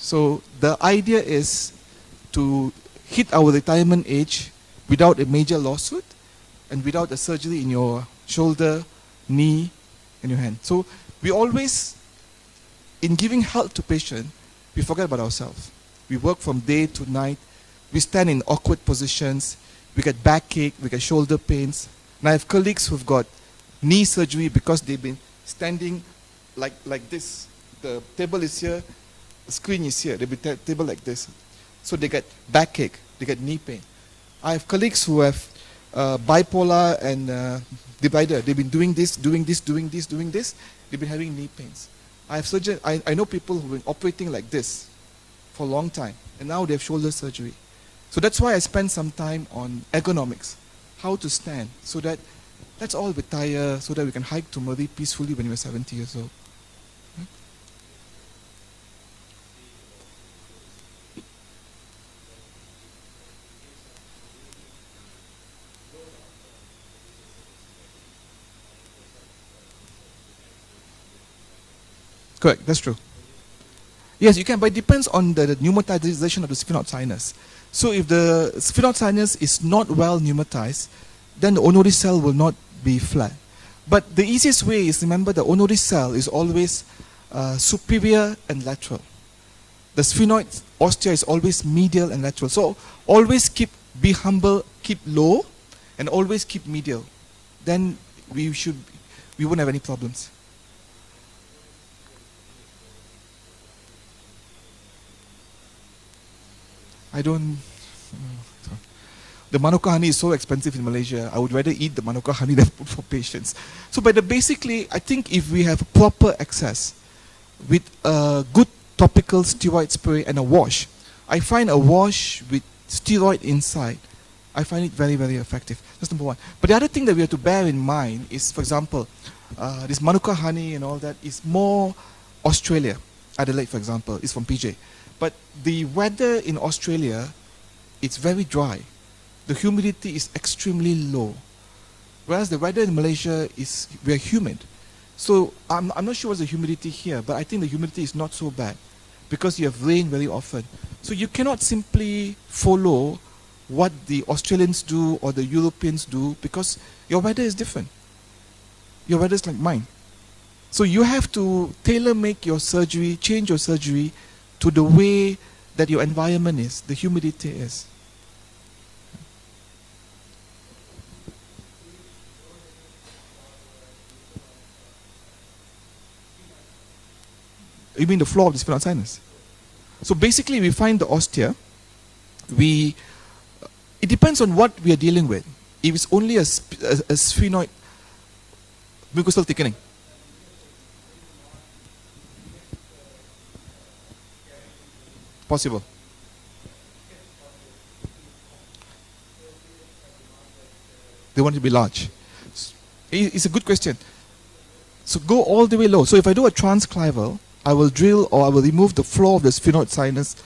So the idea is to hit our retirement age without a major lawsuit and without a surgery in your shoulder, knee, and your hand. So we always, in giving help to patients, we forget about ourselves. We work from day to night. We stand in awkward positions. We get backache, we get shoulder pains. And I have colleagues who've got knee surgery because they've been standing like this. The table is here, the screen is here. They've been table like this. So they get backache, they get knee pain. I have colleagues who have bipolar and divider. They've been doing this. They've been having knee pains. I know people who've been operating like this for a long time, and now they have shoulder surgery. So that's why I spend some time on ergonomics, how to stand, so that let's all retire, so that we can hike to Murray peacefully when we're 70 years old. Correct, that's true. Yes, you can, but it depends on the pneumatization of the sphenoid sinus. So if the sphenoid sinus is not well pneumatized, then the honoris cell will not be flat. But the easiest way is, remember, the honoris cell is always superior and lateral. The sphenoid ostia is always medial and lateral. So always be humble, keep low, and always keep medial. Then we won't have any problems. The Manuka honey is so expensive in Malaysia. I would rather eat the Manuka honey than put for patients. So, basically, I think if we have proper access with a good topical steroid spray and a wash, I find a wash with steroid inside, I find it very, very effective. That's number one. But the other thing that we have to bear in mind is, for example, this Manuka honey and all that is more Australia. Adelaide, for example, is from PJ. But the weather in Australia, it's very dry. The humidity is extremely low. Whereas the weather in Malaysia is very humid. So I'm not sure what's the humidity here, but I think the humidity is not so bad because you have rain very often. So you cannot simply follow what the Australians do or the Europeans do because your weather is different. Your weather is like mine. So you have to tailor-make your surgery, change your surgery to the way that your environment is, the humidity is. You mean the floor of the sphenoid sinus? So basically we find the ostia, it depends on what we are dealing with. If it's only a sphenoid mucosal thickening, possible. They want it to be large. It's a good question. So go all the way low. So if I do a transclival, I will drill or I will remove the floor of the sphenoid sinus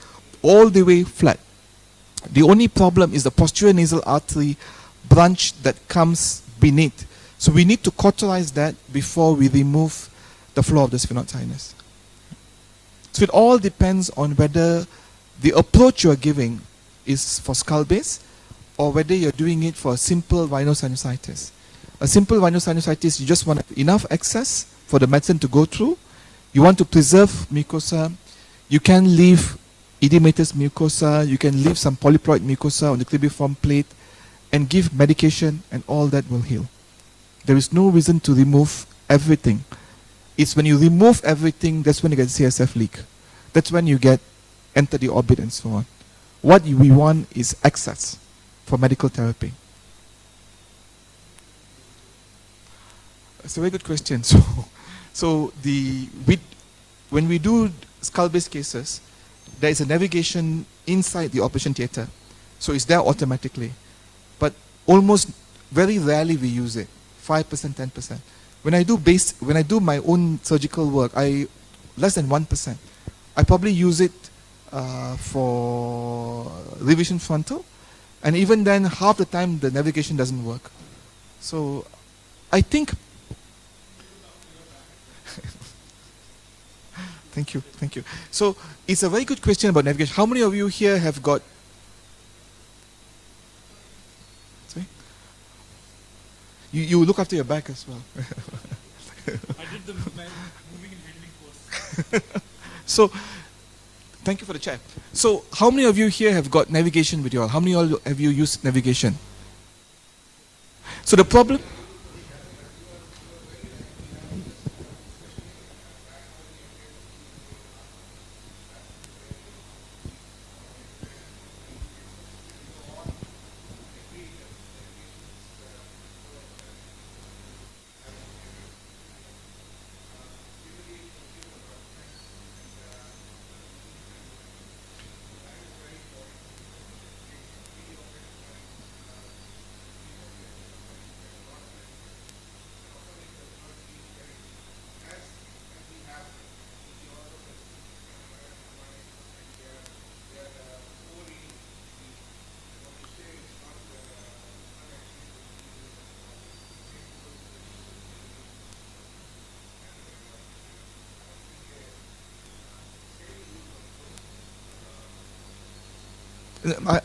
all the way flat. The only problem is the posterior nasal artery branch that comes beneath. So we need to cauterize that before we remove the floor of the sphenoid sinus. So it all depends on whether the approach you are giving is for skull base or whether you're doing it for a simple rhinosinusitis. A simple rhinosinusitis, you just want enough access for the medicine to go through. You want to preserve mucosa. You can leave edematous mucosa. You can leave some polyploid mucosa on the cribriform plate and give medication, and all that will heal. There is no reason to remove everything. It's when you remove everything, that's when you get CSF leak. That's when you get enter the orbit and so on. What we want is access for medical therapy. It's a very good question. So when we do skull-based cases, there is a navigation inside the operation theatre. So it's there automatically. But almost very rarely we use it. 5%, 10%. When I do my own surgical work, less than 1%. I probably use it for revision frontal, and even then, half the time the navigation doesn't work. So, I think. Thank you, thank you. So it's a very good question about navigation. How many of you here have got? Sorry? You look after your back as well. I did the moving and handling course. So, thank you for the chat. So, how many of you here have got navigation with you all? How many of you have you used navigation? So the problem.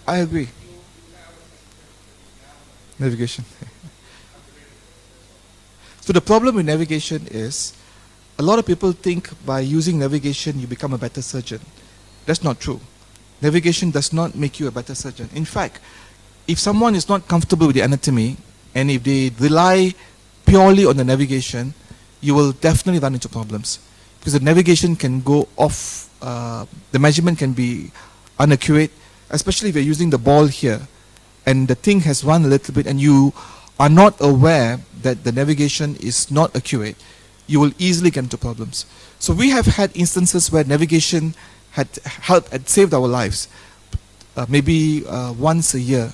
I agree. Navigation. So the problem with navigation is a lot of people think by using navigation you become a better surgeon. That's not true. Navigation does not make you a better surgeon. In fact, if someone is not comfortable with the anatomy and if they rely purely on the navigation, you will definitely run into problems because the navigation can go off, the measurement can be inaccurate, especially if you're using the ball here and the thing has run a little bit and you are not aware that the navigation is not accurate, you will easily get into problems. So we have had instances where navigation had helped and saved our lives, maybe once a year.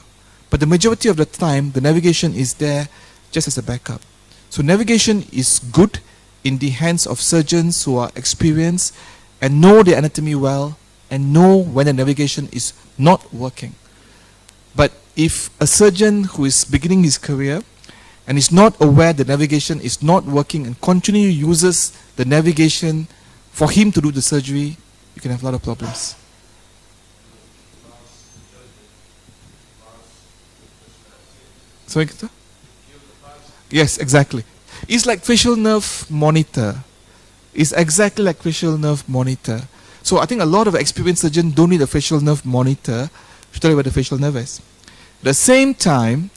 But the majority of the time, the navigation is there just as a backup. So navigation is good in the hands of surgeons who are experienced and know the anatomy well and know when the navigation is not working. But if a surgeon who is beginning his career and is not aware the navigation is not working and continually uses the navigation for him to do the surgery, you can have a lot of problems. Sorry, Victor? Yes, exactly. It's like facial nerve monitor. It's exactly like facial nerve monitor. So I think a lot of experienced surgeons don't need a facial nerve monitor to tell you where the facial nerve is. At the same time,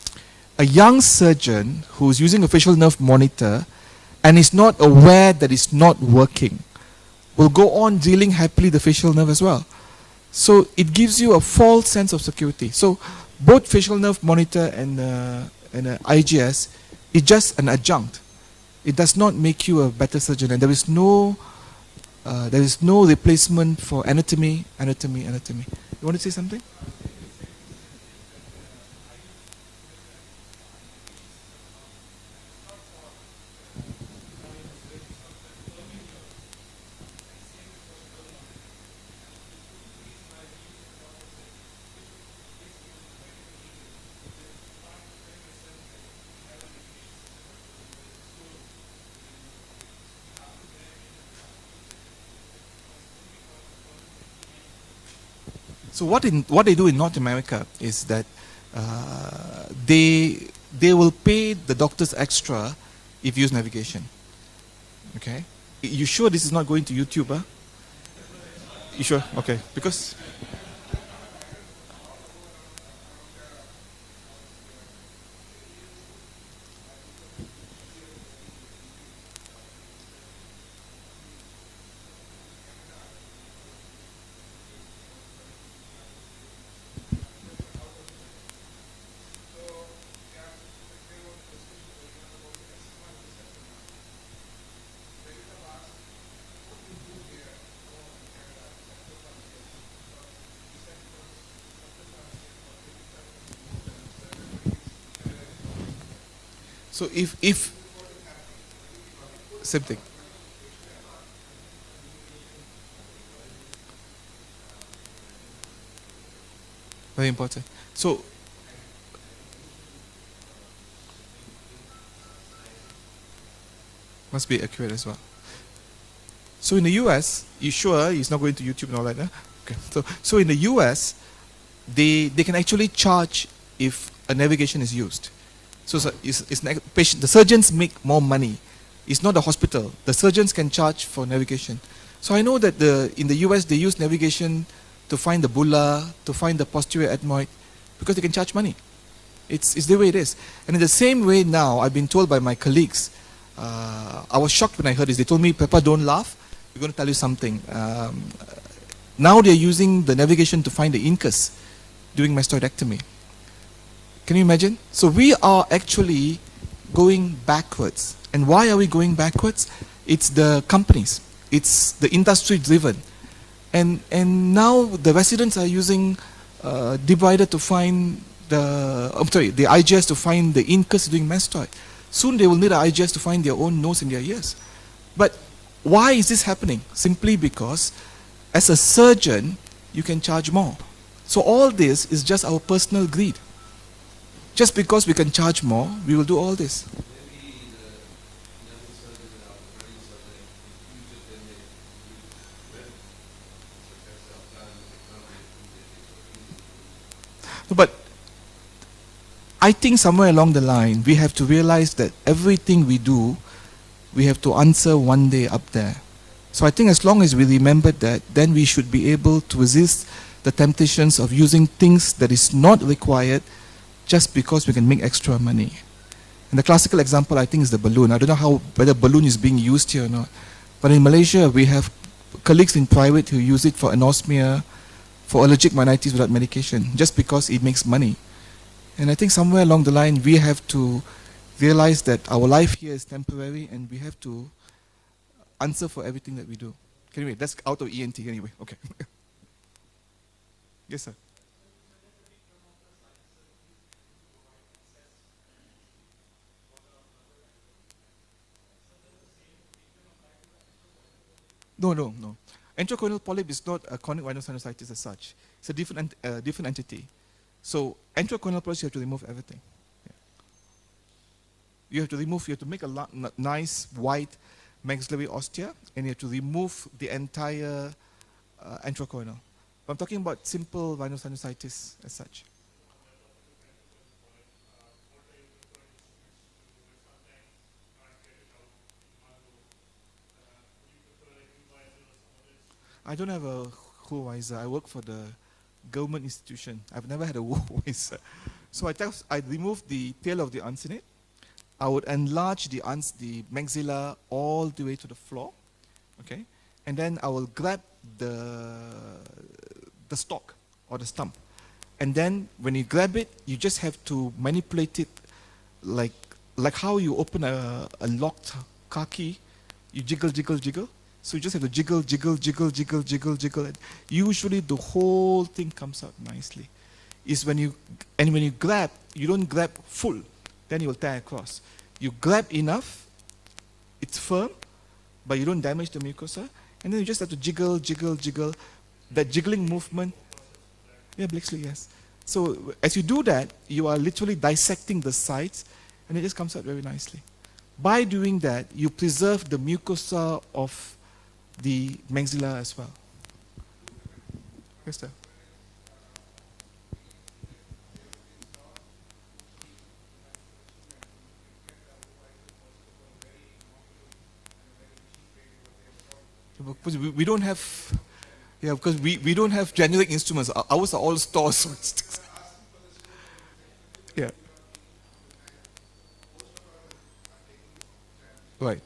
a young surgeon who's using a facial nerve monitor and is not aware that it's not working will go on drilling happily the facial nerve as well. So it gives you a false sense of security. So both facial nerve monitor and IGS is just an adjunct. It does not make you a better surgeon, and there is no replacement for anatomy. You want to say something? So what they do in North America is that they will pay the doctors extra if you use navigation. Okay, you sure this is not going to YouTube? Huh? You sure? Okay, because. So if same thing. Very important. So must be accurate as well. So in the US, you sure he's not going to YouTube and all that? Huh? Okay. So in the US, they can actually charge if a navigation is used. So patient, the surgeons make more money. It's not the hospital. The surgeons can charge for navigation. So I know that in the US they use navigation to find the bulla, to find the posterior ethmoid, because they can charge money. It's the way it is. And in the same way now, I've been told by my colleagues, I was shocked when I heard this. They told me, Peppa, don't laugh. We're going to tell you something. Now they're using the navigation to find the incus during mastoidectomy. Can you imagine? So we are actually going backwards. And why are we going backwards? It's the companies. It's the industry driven. And now the residents are using debrider to find the IGS to find the incus during mastoid. Soon they will need an IGS to find their own nose in their ears. But why is this happening? Simply because as a surgeon, you can charge more. So all this is just our personal greed. Just because we can charge more, we will do all this. But I think somewhere along the line, we have to realize that everything we do, we have to answer one day up there. So I think as long as we remember that, then we should be able to resist the temptations of using things that is not required just because we can make extra money. And the classical example, I think, is the balloon. I don't know whether balloon is being used here or not. But in Malaysia, we have colleagues in private who use it for anosmia, for allergic rhinitis without medication, just because it makes money. And I think somewhere along the line, we have to realize that our life here is temporary and we have to answer for everything that we do. Anyway, that's out of ENT anyway. Okay. Yes, sir. No. Enterocorneal polyp is not a chronic rhinosinusitis as such. It's a different entity. So enterocorneal polyps, you have to remove everything. Yeah. You have to make a nice white maxillary ostia, and you have to remove the entire enterocorneal. But I'm talking about simple rhinosinusitis as such. I don't have a Hu visor. I work for the government institution. I've never had a Hu visor. So I remove the tail of the uncinate. I would enlarge the maxilla all the way to the floor, okay? And then I will grab the stalk or the stump. And then when you grab it, you just have to manipulate it like how you open a locked car key. You jiggle. So you just have to jiggle. And usually the whole thing comes out nicely. When you grab, you don't grab full, then you will tear across. You grab enough, it's firm, but you don't damage the mucosa, and then you just have to jiggle. That jiggling movement. Yeah, Blixley, yes. So as you do that, you are literally dissecting the sides, and it just comes out very nicely. By doing that, you preserve the mucosa of the maxilla as well. Yes, sir. Because we don't have, yeah, because we don't have generic instruments. Ours are all stores. Yeah. Right.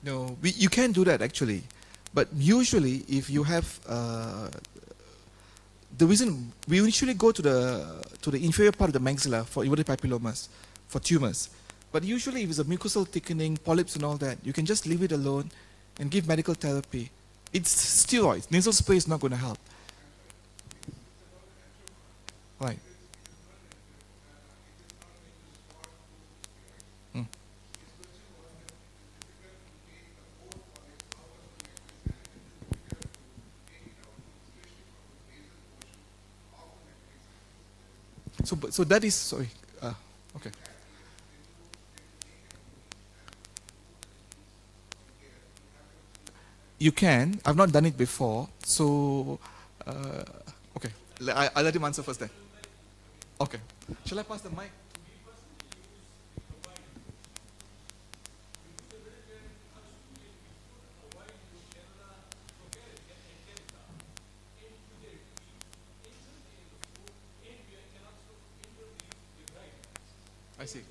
No, you can do that actually, but usually if you have the reason we usually go to the inferior part of the maxilla for inverted papillomas, for tumors. But usually if it's a mucosal thickening, polyps and all that, you can just leave it alone and give medical therapy. It's steroids. Nasal spray is not going to help. Right. Mm. So that is, sorry. Okay. You can. I've not done it before. So, okay. I'll let him answer first then. Okay. Shall I pass the mic? I see.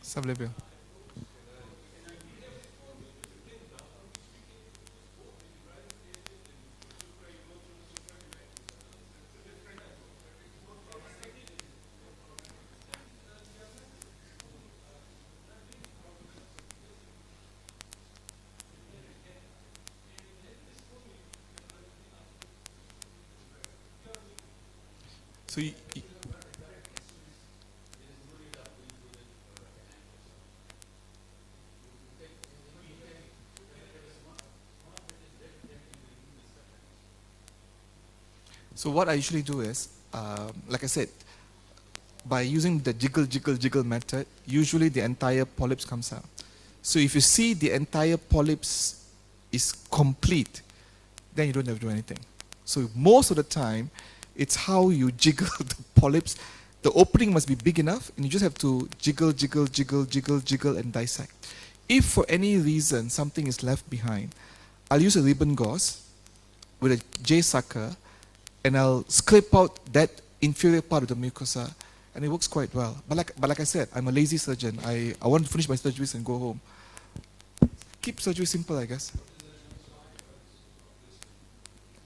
Sublabial. So so what I usually do is, like I said, by using the jiggle method, usually the entire polyps comes out. So if you see the entire polyps is complete, then you don't have to do anything. So most of the time, it's how you jiggle the polyps. The opening must be big enough, and you just have to jiggle, and dissect. If for any reason something is left behind, I'll use a ribbon gauze with a J sucker, and I'll scrape out that inferior part of the mucosa, and it works quite well. But like I said, I'm a lazy surgeon. I want to finish my surgeries and go home. Keep surgery simple, I guess.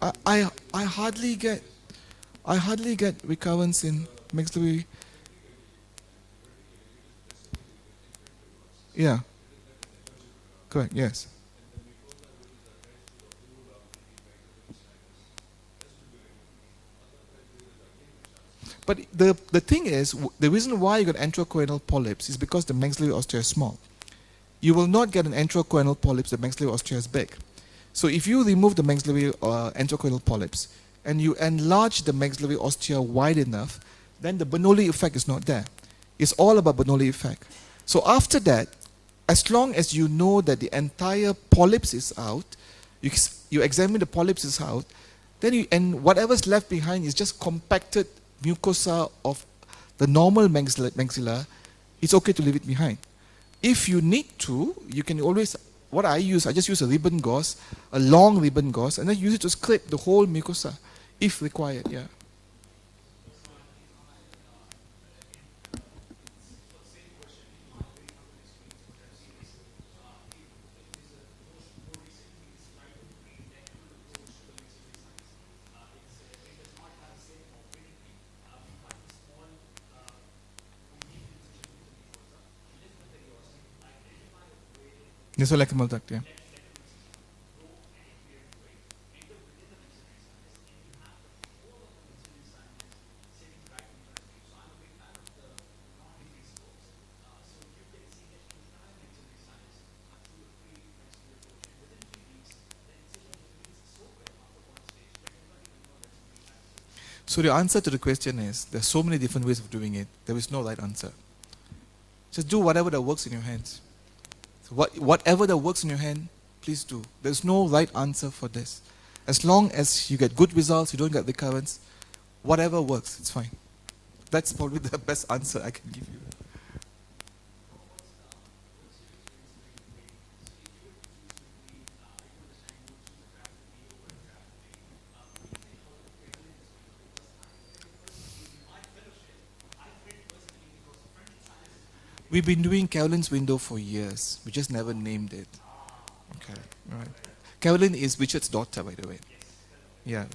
I hardly get recurrence in maxillary. Yeah. Correct. Yes. But the thing is, the reason why you got enterocoronal polyps is because the maxillary ostia is small. You will not get an enterocoronal polyps, the maxillary ostia is big. So if you remove the maxillary enterocoronal polyps and you enlarge the maxillary ostia wide enough, then the Bernoulli effect is not there. It's all about Bernoulli effect. So after that, as long as you know that the entire polyps is out, you examine the polyps is out, then and whatever's left behind is just compacted mucosa of the normal maxilla, it's okay to leave it behind. If you need to, you can always, what I just use a ribbon gauze, a long ribbon gauze, and then use it to scrape the whole mucosa, if required, yeah. Nasolacrimal duct, yeah. So the answer to the question is, there's so many different ways of doing it. There is no right answer. Just do whatever that works in your hands. So whatever that works in your hand, please do. There's no right answer for this. As long as you get good results, you don't get recurrence, whatever works, it's fine. That's probably the best answer I can give you. We've been doing Carolyn's window for years. We just never named it. Okay, right. Carolyn is Richard's daughter, by the way. Yeah.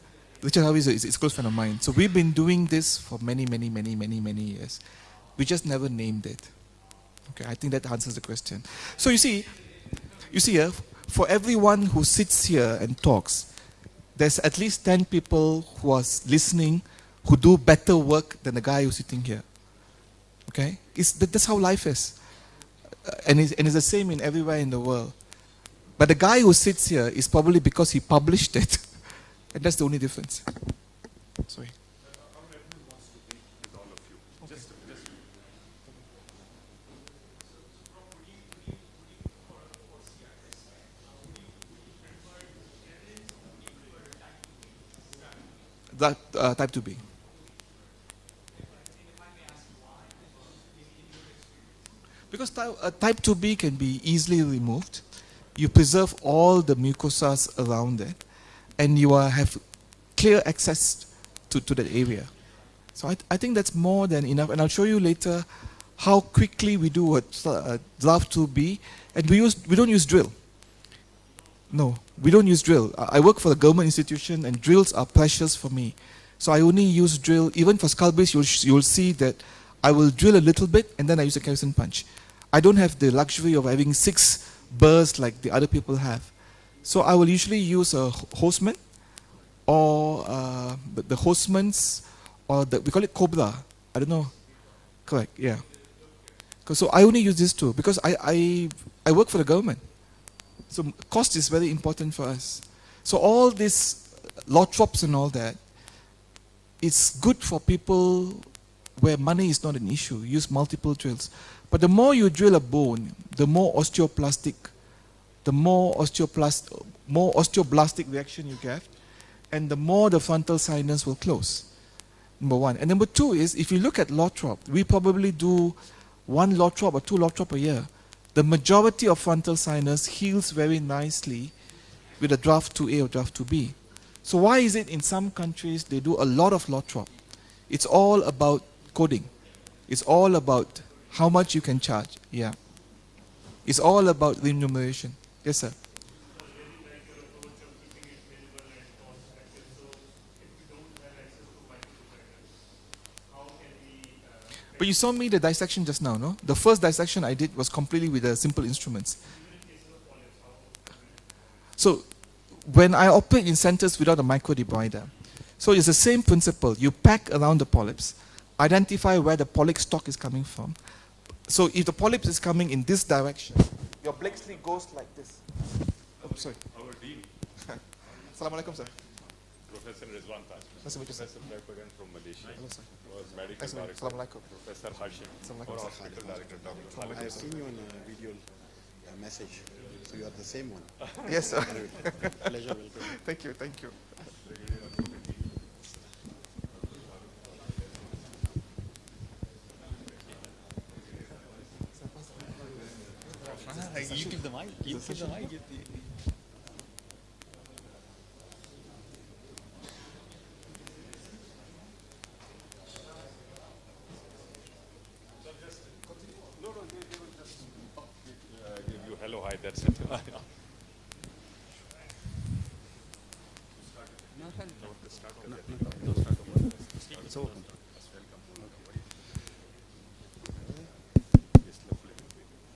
Richard Harvey is a close friend of mine. So we've been doing this for many, many, many, many, many years. We just never named it. Okay, I think that answers the question. So you see here, for everyone who sits here and talks, there's at least 10 people who are listening who do better work than the guy who's sitting here. Okay? That's how life is. And it's the same in everywhere in the world. But the guy who sits here is probably because he published it. And that's the only difference. Sorry. That type 2B. Because type 2B can be easily removed. You preserve all the mucosas around it, and you have clear access to that area. So I think that's more than enough, and I'll show you later how quickly we do a draft 2B, and we don't use drill. No, we don't use drill. I work for a government institution, and drills are precious for me. So I only use drill. Even for skull base, you'll see that I will drill a little bit, and then I use a kerosene punch. I don't have the luxury of having 6 burrs like the other people have. So I will usually use a Hostman, or the Hostman's, or we call it Cobra. I don't know. Correct, yeah. So I only use this too, because I work for the government. So cost is very important for us. So all this lotrops and all that, it's good for people where money is not an issue. Use multiple drills. But the more you drill a bone, the more osteoblastic reaction you get, and the more the frontal sinus will close. Number one. And number two is, if you look at lotrop, we probably do 1 lotrop or 2 lotrop a year. The majority of frontal sinus heals very nicely with a draft 2A or draft 2B. So why is it in some countries they do a lot of lotrop? It's all about coding. It's all about how much you can charge. Yeah. It's all about remuneration. Yes, sir. But you saw me the dissection just now, no? The first dissection I did was completely with the simple instruments. So when I operate in centers without a microdebrider, so it's the same principle. You pack around the polyps, identify where the polyp stock is coming from. So if the polyp is coming in this direction, your Blakesley goes like this. Oh, sorry. Our dean, Assalamu alaikum, sir. Professor Rizwan Taj, Nice to meet you, sir. Professor Blackburn from Malaysia, Hello, sir. was medical Nice to meet you. director, Assalamu alaikum. Professor Hashim, Assalamu or alaikum, sir. hospital director, Dr. Khalid. I've seen you on a video message, so you are the same one. Yes, sir. Pleasure, welcome. Thank you, thank you. You give the mic. You give the mic. Give you hello, hi, that's it.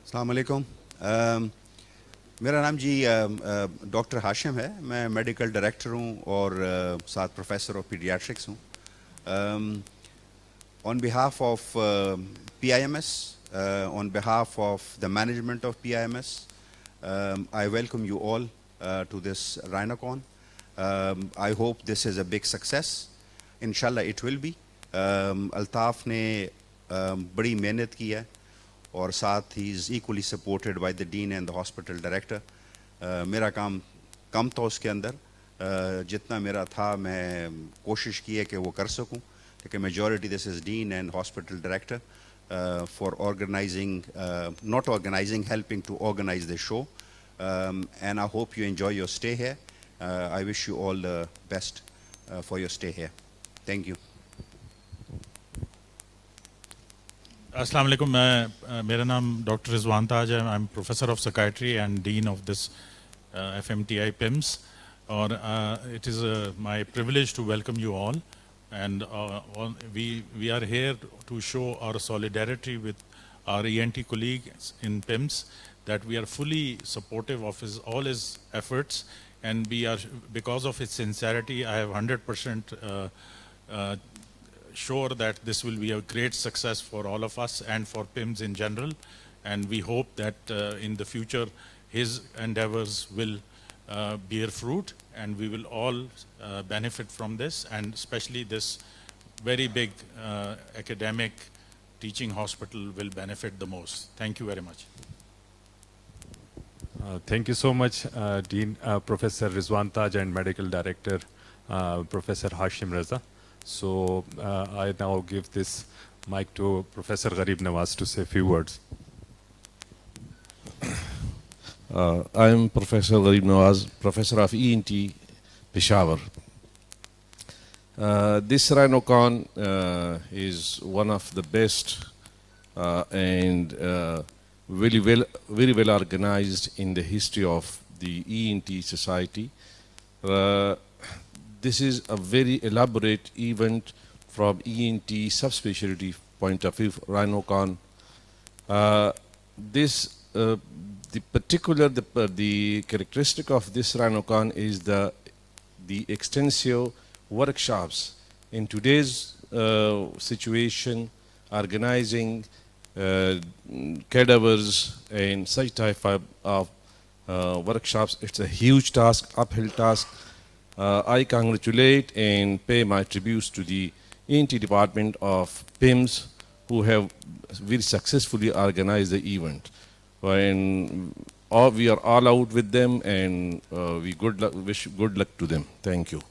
अस्सलाम वालेकुम। मेरा नाम जी doctor Hashim है। मैं medical director हूँ और साथ professor of paediatrics हूँ। On behalf of PIMS, on behalf of the management of PIMS, I welcome you all to this Rhinocon. I hope this is a big success. Inshallah it will be. Altaf ने बड़ी मेहनत की है और साथ ही is equally supported by the dean and the hospital director. मेरा काम कम था उसके अंदर, जितना मेरा था मैं कोशिश की है कि वो कर सकूं, लेकिन majority this is dean and hospital director for organizing, not organizing, helping to organize the show. And I hope you enjoy your stay here. I wish you all the best for your stay here. Thank you. अस्सलाम वालेकुम मेरा नाम doctor Rizwan ताज है. I am professor of psychiatry and dean of this FMTI PIMS और it is my privilege to welcome you all and we are here to show our solidarity with our ENT colleagues in PIMS that we are fully supportive of all his efforts and we are because of his sincerity I have 100% sure that this will be a great success for all of us and for PIMS in general. And we hope that in the future, his endeavors will bear fruit and we will all benefit from this and especially this very big academic teaching hospital will benefit the most. Thank you very much. Thank you so much, Dean, Professor Rizwan Taj and Medical Director, Professor Hashim Raza. So I now give this mic to Professor Gharib Nawaz to say a few words. I am Professor Gharib Nawaz, Professor of ENT, Peshawar. This Rhinocon is one of the best and very well organized in the history of the ENT society. This is a very elaborate event from ENT subspecialty point of view, Rhinocon. The characteristic of this Rhinocon is the extensive workshops. In today's situation, organizing cadavers and such type of workshops, it's a huge task, uphill task. I congratulate and pay my tributes to the ENT department of PIMS who have very successfully organized the event. And we are all out with them and we wish good luck to them. Thank you.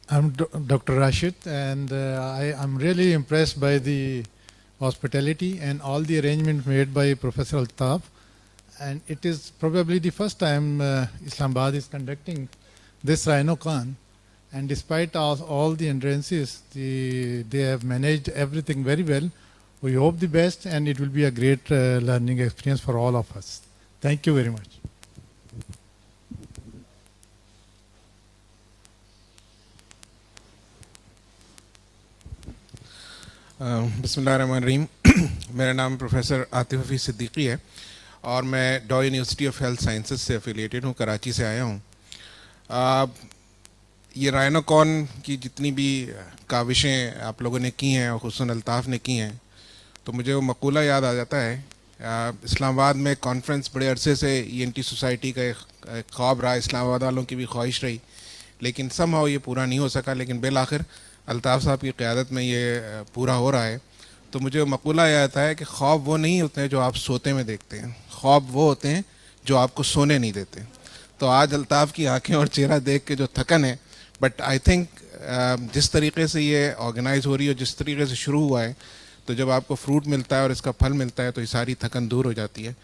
I'm Dr. Rashid and I'm really impressed by the hospitality and all the arrangements made by Professor Altaf, and it is probably the first time Islamabad is conducting this Rhinocon, and despite all the hindrances, they have managed everything very well. We hope the best and it will be a great learning experience for all of us. Thank you very much. बिस्मिल्लाहिर्रहमानिर्रहीम मेरा नाम professor Atif Hafeez Siddiqui है और मैं डॉ university of health sciences से affiliated हूँ, कराची से आया हूँ. ये राइनोकॉन की जितनी भी काविशें आप लोगों ने की हैं और खुसूसन अल्ताफ़ ने की हैं, तो मुझे वो मकूला याद आ जाता है. इस्लामाबाद में कॉन्फ्रेंस बड़े अरसे से ENT सोसाइटी का एक ख्वाब रहा, इस्लामाबाद वालों की भी ख्वाहिश रही, लेकिन समहाउ ये पूरा नहीं हो सका. लेकिन बिलाखिर अल्ताफ़ साहब की क़यादत में ये पूरा हो रहा है. तो मुझे मकूला यह आता है कि ख्वाब वो नहीं होते हैं जो आप सोते में देखते हैं, ख्वाब वो होते हैं जो आपको सोने नहीं देते. तो आज अल्ताफ़ की आंखें और चेहरा देख के जो थकन है, बट आई थिंक जिस तरीके से ये ऑर्गेनाइज़ हो रही है, जिस तरीके से शुरू हुआ है, तो जब आपको फ्रूट मिलता है और इसका फल मिलता है तो ये सारी थकन दूर हो जाती है.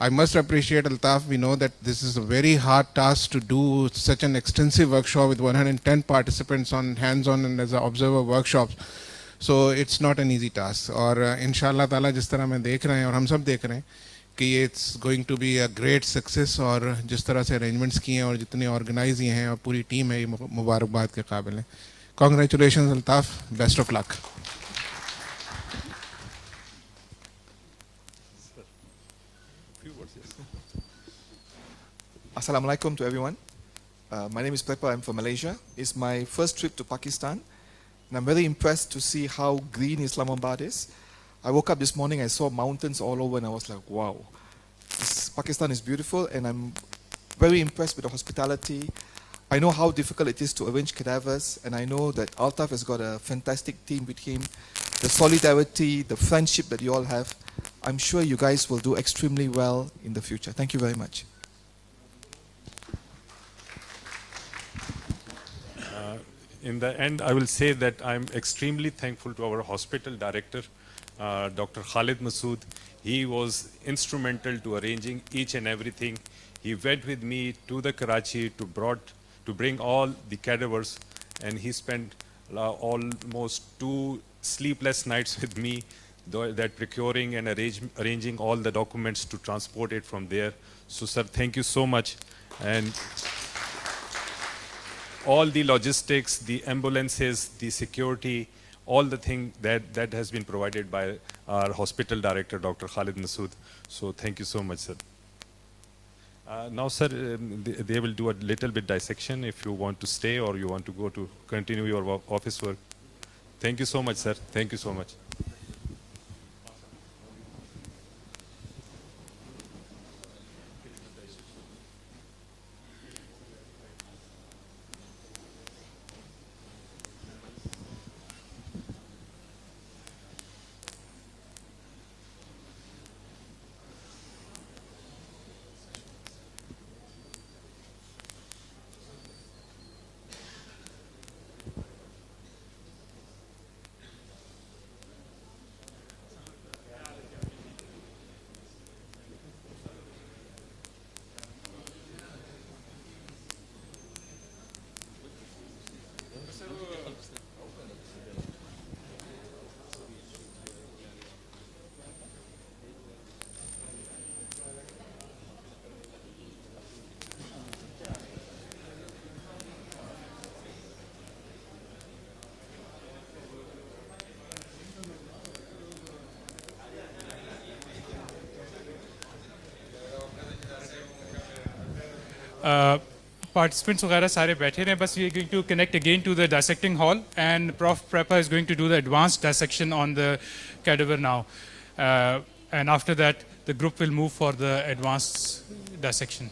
I must appreciate Altaf. We know that this is a very hard task to do such an extensive workshop with 110 participants on hands-on and as an observer workshops. So it's not an easy task. और इंशाअल्लाह ताला जिस तरह मैं देख रहे हैं और हम सब देख रहे हैं कि ये it's going to be a great success और जिस तरह से arrangements किए हैं और जितने organize ये हैं और पूरी टीम है, ये मुबारकबाद के काबिल है. Congratulations Altaf. Best of luck. Assalamu alaikum to everyone. My name is Pepper. I'm from Malaysia. It's my first trip to Pakistan. And I'm very impressed to see how green Islamabad is. I woke up this morning, I saw mountains all over and I was like, wow. Pakistan is beautiful and I'm very impressed with the hospitality. I know how difficult it is to arrange cadavers and I know that Altaf has got a fantastic team with him. The solidarity, the friendship that you all have. I'm sure you guys will do extremely well in the future. Thank you very much. In the end, I will say that I'm extremely thankful to our hospital director, Dr. Khalid Masood. He was instrumental to arranging each and everything. He went with me to the Karachi to brought to bring all the cadavers, and he spent almost 2 sleepless nights with me, that procuring and arranging all the documents to transport it from there. So sir, thank you so much. And all the logistics, the ambulances, the security, all the thing that has been provided by our hospital director, Dr. Khalid Masood. So thank you so much, sir. Now, sir, they will do a little bit dissection if you want to stay or you want to go to continue your office work. Thank you so much, sir. Thank you so much. Participants वगैरह सारे बैठे हैं बस we are going to connect again to the dissecting hall and Prof. Preppa is going to do the advanced dissection on the cadaver now. And after that the group will move for the advanced dissection.